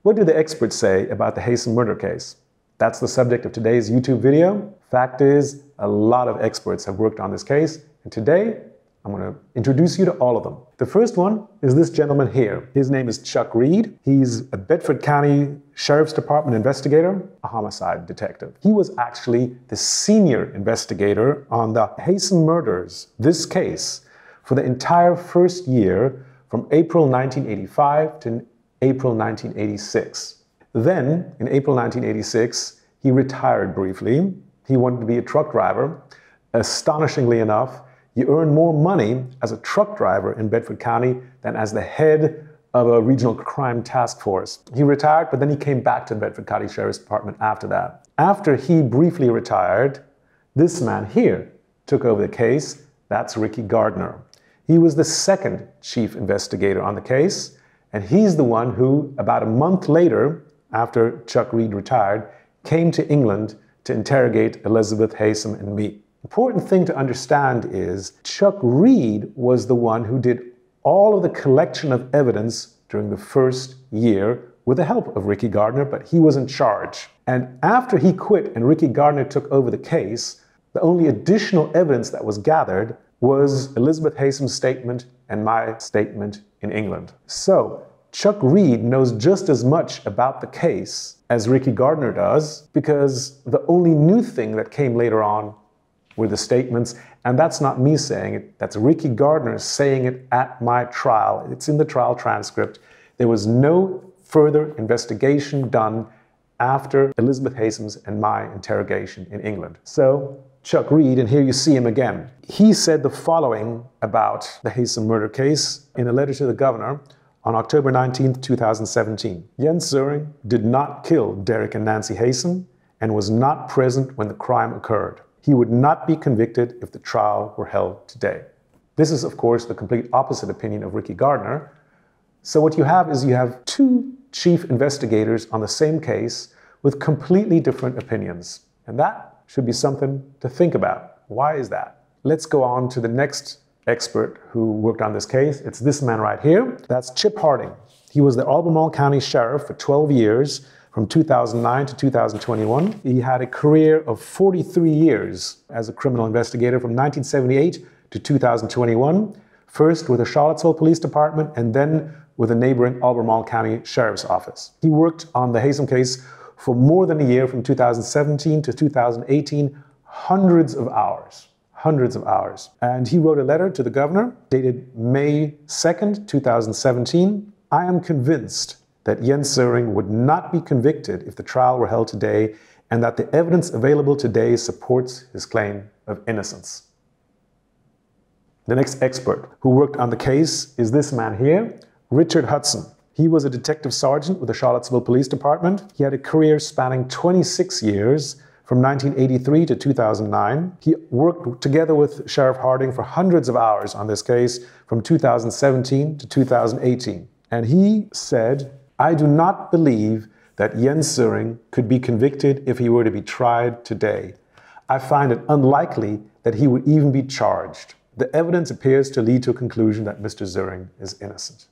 What do the experts say about the Haysom murder case? That's the subject of today's YouTube video. Fact is, a lot of experts have worked on this case, and today I'm going to introduce you to all of them. The first one is this gentleman here. His name is Chuck Reed. He's a Bedford County Sheriff's Department investigator, a homicide detective. He was actually the senior investigator on the Haysom murders, this case, for the entire first year from April 1985 to April 1986. Then, in April 1986, he retired briefly. He wanted to be a truck driver. Astonishingly enough, you earn more money as a truck driver in Bedford County than as the head of a regional crime task force. He retired, but then he came back to the Bedford County Sheriff's Department after that. After he briefly retired, this man here took over the case. That's Ricky Gardner. He was the second chief investigator on the case, and he's the one who, about a month later, after Chuck Reed retired, came to England to interrogate Elizabeth Haysom and me. Important thing to understand is Chuck Reed was the one who did all of the collection of evidence during the first year with the help of Ricky Gardner, but he was in charge. And after he quit and Ricky Gardner took over the case, the only additional evidence that was gathered was Elizabeth Haysom's statement and my statement in England. So Chuck Reed knows just as much about the case as Ricky Gardner does, because the only new thing that came later on were the statements, and that's not me saying it, that's Ricky Gardner saying it at my trial. It's in the trial transcript. There was no further investigation done after Elizabeth Haysom's and my interrogation in England. So Chuck Reed, and here you see him again. He said the following about the Haysom murder case in a letter to the governor on October 19, 2017. Jens Soering did not kill Derek and Nancy Haysom and was not present when the crime occurred. He would not be convicted if the trial were held today. This is, of course, the complete opposite opinion of Ricky Gardner. So what you have is you have two chief investigators on the same case with completely different opinions. And that should be something to think about. Why is that? Let's go on to the next expert who worked on this case. It's this man right here. That's Chip Harding. He was the Albemarle County Sheriff for 12 years, from 2009 to 2021. He had a career of 43 years as a criminal investigator from 1978 to 2021, first with the Charlottesville Police Department and then with the neighboring Albemarle County Sheriff's Office. He worked on the Haysom case for more than a year, from 2017 to 2018, hundreds of hours. And he wrote a letter to the governor dated May 2nd, 2017. I am convinced that Jens Soering would not be convicted if the trial were held today, and that the evidence available today supports his claim of innocence. The next expert who worked on the case is this man here, Richard Hudson. He was a detective sergeant with the Charlottesville Police Department. He had a career spanning 26 years, from 1983 to 2009. He worked together with Sheriff Harding for hundreds of hours on this case from 2017 to 2018. And he said, I do not believe that Jens Soering could be convicted if he were to be tried today. I find it unlikely that he would even be charged. The evidence appears to lead to a conclusion that Mr. Soering is innocent.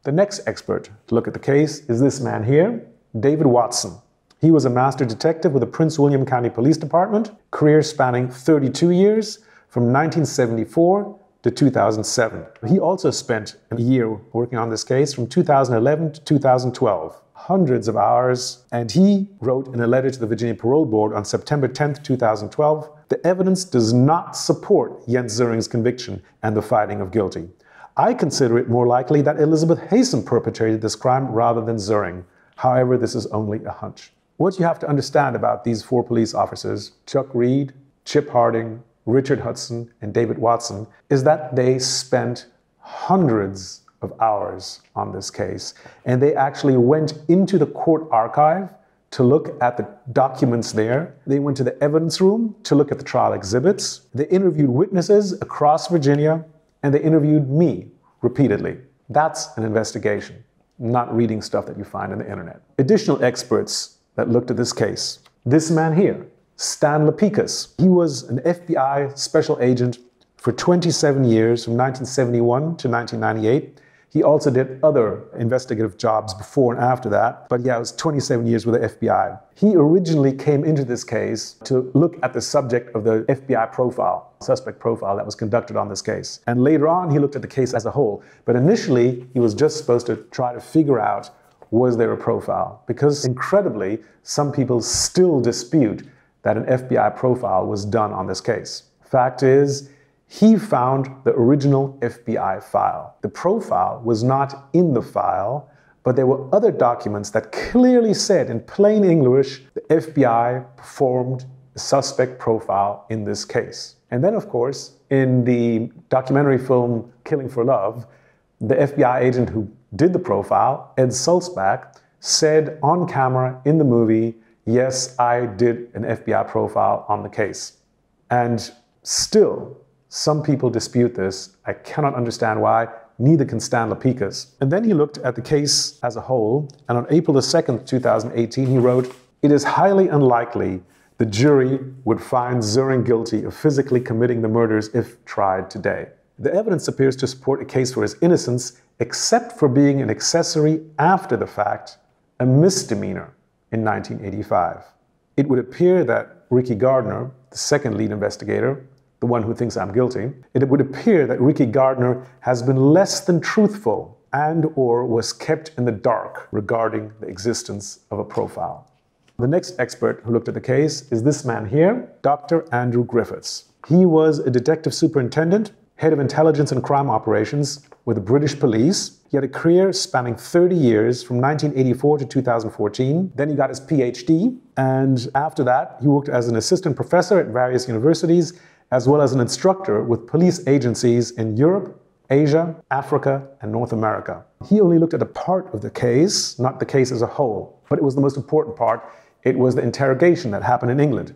The next expert to look at the case is this man here, David Watson. He was a master detective with the Prince William County Police Department, career spanning 32 years, from 1974 to 2007. He also spent a year working on this case from 2011 to 2012. Hundreds of hours, and he wrote in a letter to the Virginia Parole Board on September 10th, 2012, the evidence does not support Jens Soering's conviction and the finding of guilty. I consider it more likely that Elizabeth Haysom perpetrated this crime rather than Soering. However, this is only a hunch. What you have to understand about these four police officers, Chuck Reed, Chip Harding, Richard Hudson, and David Watson, is that they spent hundreds of hours on this case. And they actually went into the court archive to look at the documents there. They went to the evidence room to look at the trial exhibits. They interviewed witnesses across Virginia, and they interviewed me repeatedly. That's an investigation, not reading stuff that you find on the internet. Additional experts that looked at this case. This man here, Stan Lapicus. He was an FBI special agent for 27 years, from 1971 to 1998. He also did other investigative jobs before and after that, but yeah, it was 27 years with the FBI. He originally came into this case to look at the subject of the FBI profile, suspect profile that was conducted on this case. And later on, he looked at the case as a whole. But initially, he was just supposed to try to figure out, was there a profile? Because incredibly, some people still dispute that an FBI profile was done on this case. Fact is, he found the original FBI file. The profile was not in the file, but there were other documents that clearly said in plain English, the FBI performed a suspect profile in this case. And then, of course, in the documentary film Killing for Love, the FBI agent who did the profile, Ed Sulzbach, said on camera in the movie, yes, I did an FBI profile on the case. And still, some people dispute this. I cannot understand why. Neither can Stan Lapicus. And then he looked at the case as a whole, and on April 2nd, 2018, he wrote, "It is highly unlikely the jury would find Soering guilty of physically committing the murders if tried today. The evidence appears to support a case for his innocence, except for being an accessory after the fact, a misdemeanor in 1985. It would appear that Ricky Gardner, the second lead investigator, the one who thinks I'm guilty, it would appear that Ricky Gardner has been less than truthful and or was kept in the dark regarding the existence of a profile." The next expert who looked at the case is this man here, Dr. Andrew Griffiths. He was a detective superintendent, head of intelligence and crime operations with the British Police. He had a career spanning 30 years from 1984 to 2014. Then he got his PhD, and after that, he worked as an assistant professor at various universities, as well as an instructor with police agencies in Europe, Asia, Africa, and North America. He only looked at a part of the case, not the case as a whole, but it was the most important part. It was the interrogation that happened in England.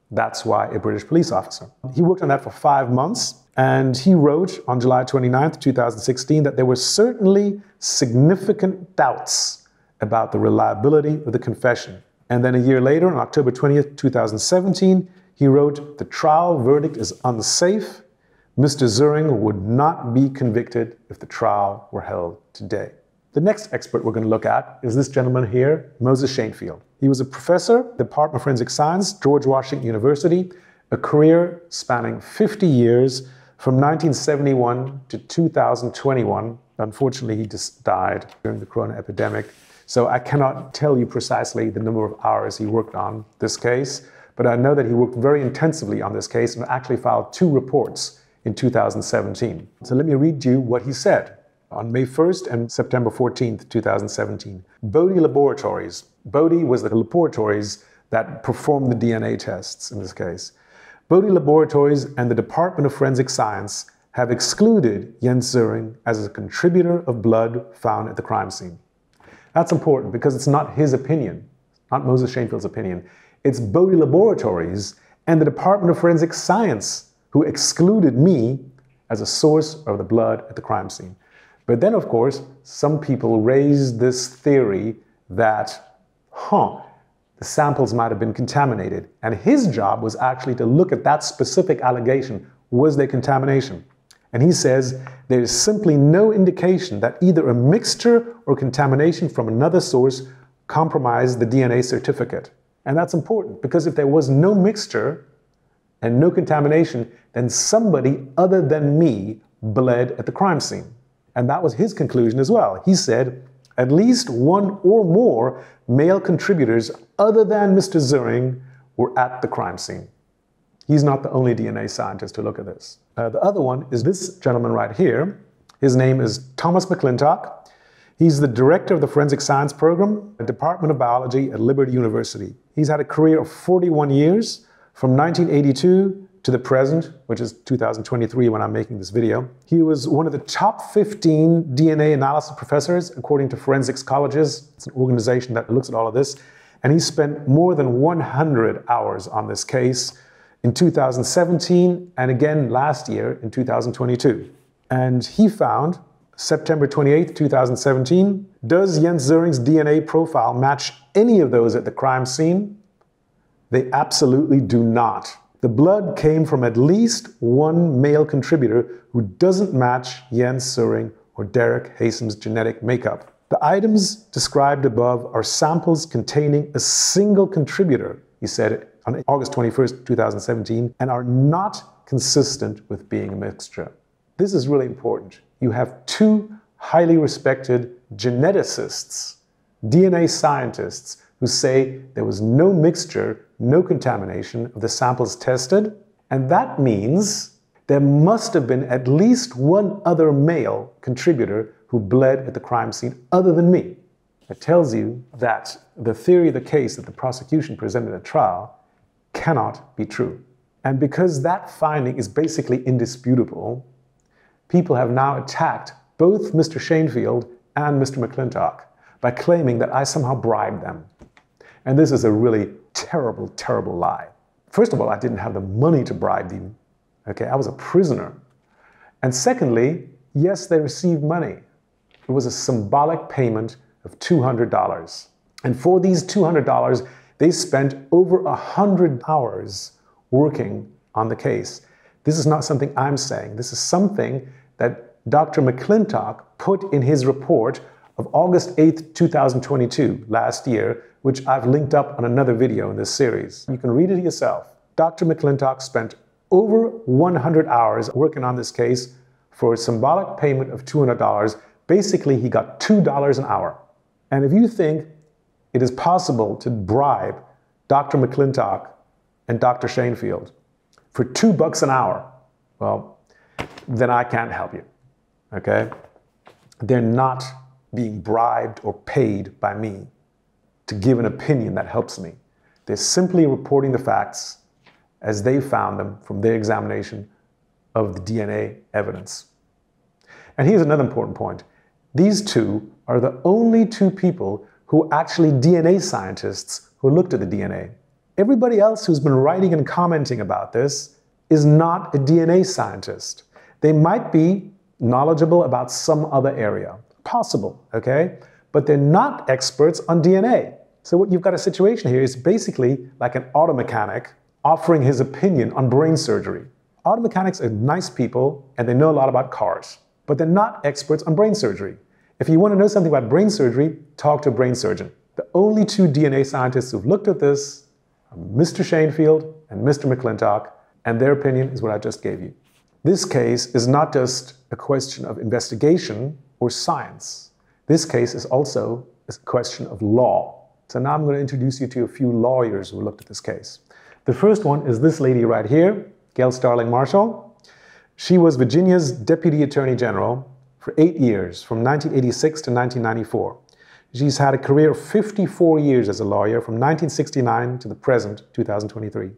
That's why a British police officer. He worked on that for 5 months, and he wrote on July 29th, 2016, that there were certainly significant doubts about the reliability of the confession. And then a year later, on October 20th, 2017, he wrote, "The trial verdict is unsafe. Mr. Soering would not be convicted if the trial were held today." The next expert we're going to look at is this gentleman here, Moses Shanefield. He was a professor at the Department of Forensic Science, George Washington University, a career spanning 50 years from 1971 to 2021. Unfortunately, he just died during the corona epidemic. So I cannot tell you precisely the number of hours he worked on this case, but I know that he worked very intensively on this case and actually filed 2 reports in 2017. So let me read you what he said. On May 1st and September 14th, 2017, Bodie Laboratories. Bodie was the laboratories that performed the DNA tests in this case. Bodie Laboratories and the Department of Forensic Science have excluded Jens Soering as a contributor of blood found at the crime scene. That's important because it's not his opinion, not Moses Shanefield's opinion. It's Bodie Laboratories and the Department of Forensic Science who excluded me as a source of the blood at the crime scene. But then, of course, some people raised this theory that, the samples might have been contaminated. And his job was actually to look at that specific allegation. Was there contamination? And he says there is simply no indication that either a mixture or contamination from another source compromised the DNA certificate. And that's important because if there was no mixture and no contamination, then somebody other than me bled at the crime scene. And that was his conclusion as well. He said, at least one or more male contributors other than Mr. Soering were at the crime scene. He's not the only DNA scientist to look at this. The other one is this gentleman right here. His name is Thomas McClintock. He's the director of the Forensic Science Program at the Department of Biology at Liberty University. He's had a career of 41 years, from 1982 to the present, which is 2023 when I'm making this video. He was one of the top 15 DNA analysis professors, according to Forensics Colleges. It's an organization that looks at all of this. And he spent more than 100 hours on this case in 2017 and again last year in 2022. And he found, September 28, 2017, does Jens Soering's DNA profile match any of those at the crime scene? They absolutely do not. The blood came from at least one male contributor who doesn't match Jens Soering or Derek Haysom's genetic makeup. The items described above are samples containing a single contributor, he said on August 21st, 2017, and are not consistent with being a mixture. This is really important. You have two highly respected geneticists, DNA scientists, who say there was no mixture, no contamination of the samples tested, and that means there must have been at least one other male contributor who bled at the crime scene other than me. It tells you that the theory of the case that the prosecution presented at trial cannot be true. And because that finding is basically indisputable, people have now attacked both Mr. Shanefield and Mr. McClintock by claiming that I somehow bribed them. And this is a really terrible, terrible lie. First of all, I didn't have the money to bribe them. Okay, I was a prisoner. And secondly, yes, they received money. It was a symbolic payment of $200. And for these $200, they spent over 100 hours working on the case. This is not something I'm saying. This is something that Dr. McClintock put in his report of August 8th, 2022, last year, which I've linked up on another video in this series. You can read it yourself. Dr. McClintock spent over 100 hours working on this case for a symbolic payment of $200. Basically, he got $2 an hour. And if you think it is possible to bribe Dr. McClintock and Dr. Shanefield for $2 an hour, well, then I can't help you, okay? They're not being bribed or paid by me to give an opinion that helps me. They're simply reporting the facts as they found them from their examination of the DNA evidence. And here's another important point. These two are the only two people who are actually DNA scientists who looked at the DNA. Everybody else who's been writing and commenting about this is not a DNA scientist. They might be knowledgeable about some other area. Possible, okay? But they're not experts on DNA. So what you've got a situation here is basically like an auto mechanic offering his opinion on brain surgery. Auto mechanics are nice people and they know a lot about cars, but they're not experts on brain surgery. If you want to know something about brain surgery, talk to a brain surgeon. The only two DNA scientists who've looked at this are Mr. Shanefield and Mr. McClintock, and their opinion is what I just gave you. This case is not just a question of investigation or science. This case is also a question of law. So now I'm going to introduce you to a few lawyers who looked at this case. The first one is this lady right here, Gail Starling Marshall. She was Virginia's Deputy Attorney General for 8 years, from 1986 to 1994. She's had a career of 54 years as a lawyer, from 1969 to the present, 2023.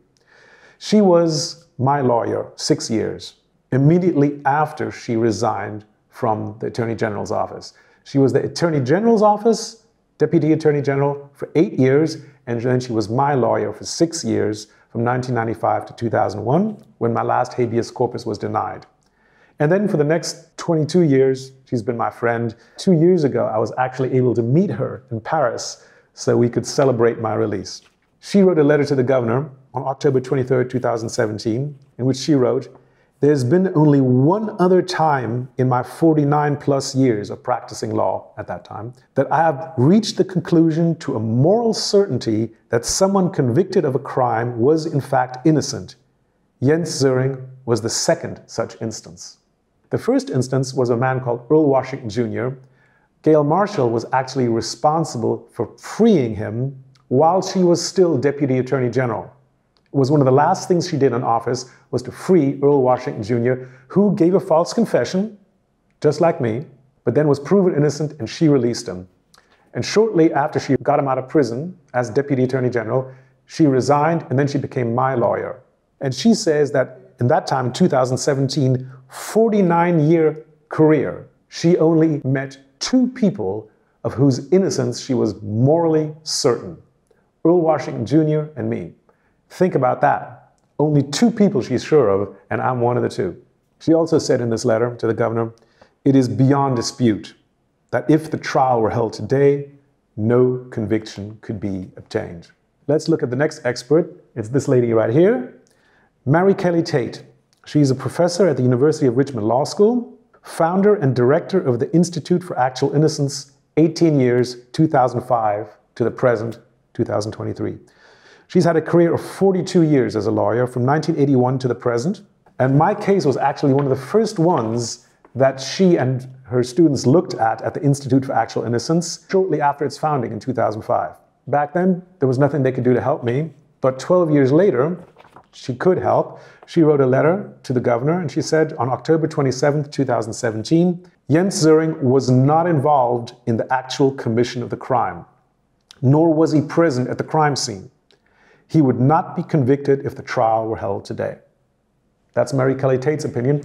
She was my lawyer 6 years, immediately after she resigned from the Attorney General's office. She was the Attorney General's office, Deputy Attorney General, for 8 years, and then she was my lawyer for 6 years, from 1995 to 2001, when my last habeas corpus was denied. And then for the next 22 years, she's been my friend. 2 years ago, I was actually able to meet her in Paris so we could celebrate my release. She wrote a letter to the governor on October 23rd, 2017, in which she wrote, "There's been only one other time in my 49 plus years of practicing law at that time that I have reached the conclusion to a moral certainty that someone convicted of a crime was in fact innocent. Jens Soering was the second such instance." The first instance was a man called Earl Washington Jr. Gail Marshall was actually responsible for freeing him while she was still Deputy Attorney General. It was one of the last things she did in office was to free Earl Washington Jr., who gave a false confession, just like me, but then was proven innocent and she released him. And shortly after she got him out of prison as Deputy Attorney General, she resigned and then she became my lawyer. And she says that in that time, in 2017, 49-year career, she only met 2 people of whose innocence she was morally certain. Earl Washington Jr. and me. Think about that. Only 2 people she's sure of, and I'm one of the 2. She also said in this letter to the governor, "It is beyond dispute that if the trial were held today, no conviction could be obtained." Let's look at the next expert. It's this lady right here, Mary Kelly Tate. She's a professor at the University of Richmond Law School, founder and director of the Institute for Actual Innocence, 18 years, 2005 to the present, 2023. She's had a career of 42 years as a lawyer from 1981 to the present. And my case was actually one of the first ones that she and her students looked at the Institute for Actual Innocence shortly after its founding in 2005. Back then, there was nothing they could do to help me. But 12 years later, she could help. She wrote a letter to the governor and she said on October 27, 2017, Jens Soering was not involved in the actual commission of the crime, nor was he present at the crime scene. He would not be convicted if the trial were held today. That's Mary Kelly Tate's opinion.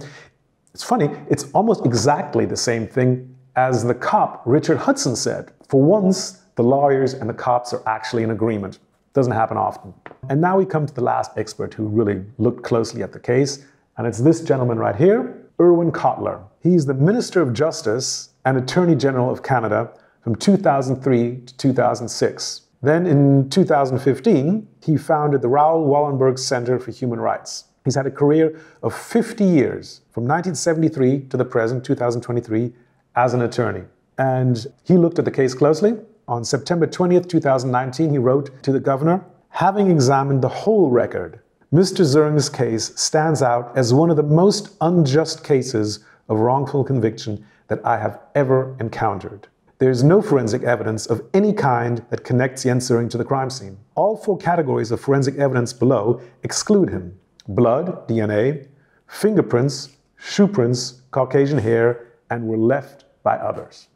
It's funny, it's almost exactly the same thing as the cop Richard Hudson said. For once, the lawyers and the cops are actually in agreement. Doesn't happen often. And now we come to the last expert who really looked closely at the case, and it's this gentleman right here, Irwin Cotler. He's the Minister of Justice and Attorney General of Canada from 2003 to 2006. Then in 2015, he founded the Raoul Wallenberg Center for Human Rights. He's had a career of 50 years, from 1973 to the present, 2023, as an attorney. And he looked at the case closely. On September 20th, 2019, he wrote to the governor, having examined the whole record, Mr. Soering's case stands out as one of the most unjust cases of wrongful conviction that I have ever encountered. There is no forensic evidence of any kind that connects Jens Soering to the crime scene. All four categories of forensic evidence below exclude him. Blood, DNA, fingerprints, shoe prints, Caucasian hair, and were left by others.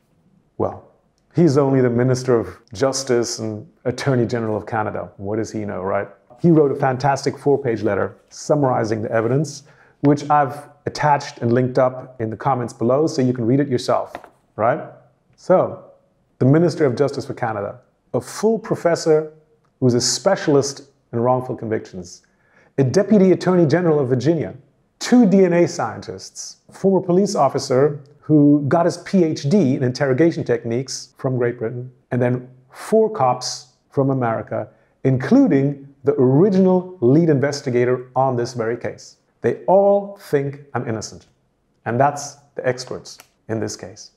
Well, he's only the Minister of Justice and Attorney General of Canada. What does he know, right? He wrote a fantastic 4-page letter summarizing the evidence, which I've attached and linked up in the comments below so you can read it yourself, right? So, the Minister of Justice for Canada, a full professor who's a specialist in wrongful convictions, a Deputy Attorney General of Virginia, 2 DNA scientists, a former police officer who got his PhD in interrogation techniques from Great Britain, and then 4 cops from America, including the original lead investigator on this very case. They all think I'm innocent. And that's the experts in this case.